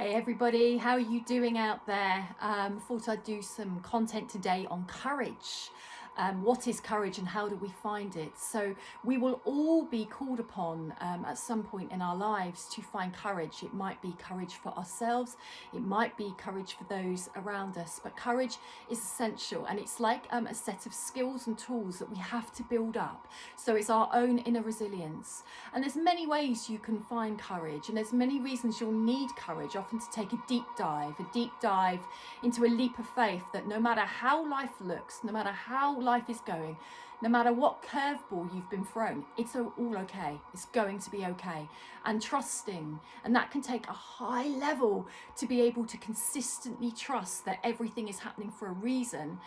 Hey everybody, how are you doing out there? Thought I'd do some content today on courage. What is courage and how do we find it? So we will all be called upon at some point in our lives to find courage. It might be courage for ourselves, it might be courage for those around us, but courage is essential, and it's like a set of skills and tools that we have to build up. So it's our own inner resilience, and there's many ways you can find courage, and there's many reasons you'll need courage, often to take a deep dive into a leap of faith that no matter how life looks, no matter how life is going, no matter what curveball you've been thrown, it's all okay. It's going to be okay. And trusting, and that can take a high level to be able to consistently trust that everything is happening for a reason,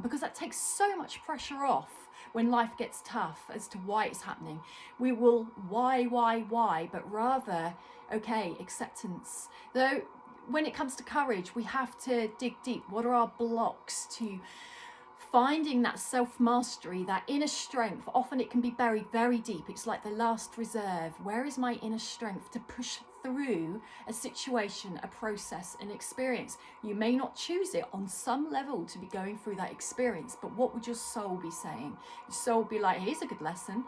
because that takes so much pressure off when life gets tough as to why it's happening. We will why, but rather, okay, acceptance. Though when it comes to courage, we have to dig deep. What are our blocks to finding that self-mastery, that inner strength? Often it can be buried very deep. It's like the last reserve. Where is my inner strength to push through a situation, a process, an experience? You may not choose it on some level to be going through that experience, but what would your soul be saying? Your soul would be like, here's a good lesson.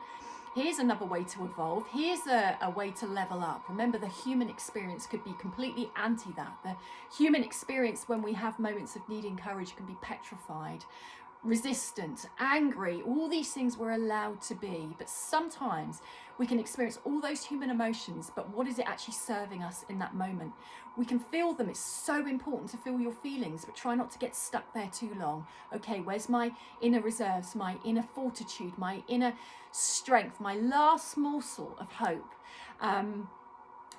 Here's another way to evolve. Here's a way to level up. Remember, the human experience could be completely anti that. The human experience, when we have moments of needing courage, can be petrified, resistant, angry. All these things we're allowed to be, but sometimes we can experience all those human emotions, but what is it actually serving us in that moment? We can feel them. It's so important to feel your feelings, but try not to get stuck there too long. Okay, where's my inner reserves, my inner fortitude, my inner strength, my last morsel of hope,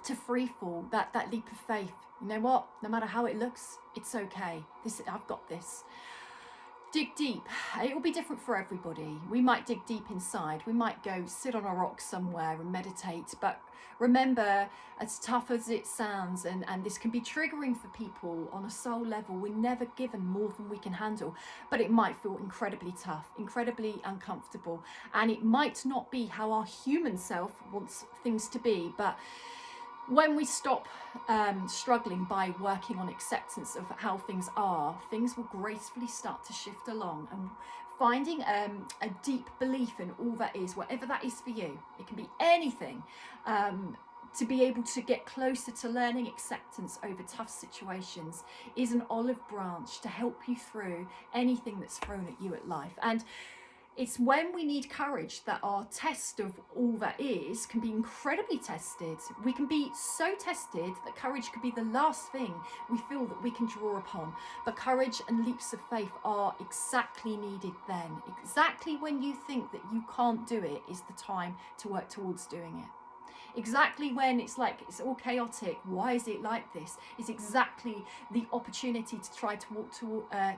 to free fall, that leap of faith? You know what? No matter how it looks, it's okay. I've got this. Dig deep. It will be different for everybody. We might dig deep inside. We might go sit on a rock somewhere and meditate. But remember, as tough as it sounds, and this can be triggering for people on a soul level, we're never given more than we can handle. But it might feel incredibly tough, incredibly uncomfortable. And it might not be how our human self wants things to be. But when we stop struggling by working on acceptance of how things are, things will gracefully start to shift along, and finding a deep belief in all that is, whatever that is for you. It can be anything, to be able to get closer to learning acceptance over tough situations is an olive branch to help you through anything that's thrown at you at life. And it's when we need courage that our test of all that is can be incredibly tested. We can be so tested that courage could be the last thing we feel that we can draw upon. But courage and leaps of faith are exactly needed then. Exactly when you think that you can't do it is the time to work towards doing it. Exactly when it's like it's all chaotic, why is it like this, is exactly the opportunity to try to walk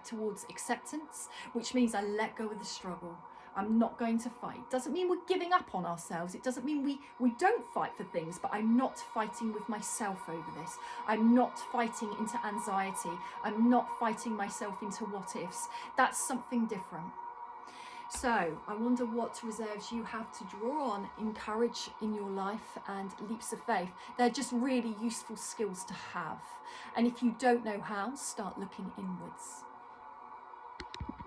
towards acceptance, which means I let go of the struggle. I'm not going to fight. It doesn't mean we're giving up on ourselves. It doesn't mean we don't fight for things, but I'm not fighting with myself over this. I'm not fighting into anxiety. I'm not fighting myself into what ifs. That's something different. So I wonder what reserves you have to draw on in courage in your life and leaps of faith. They're just really useful skills to have. And if you don't know how, start looking inwards.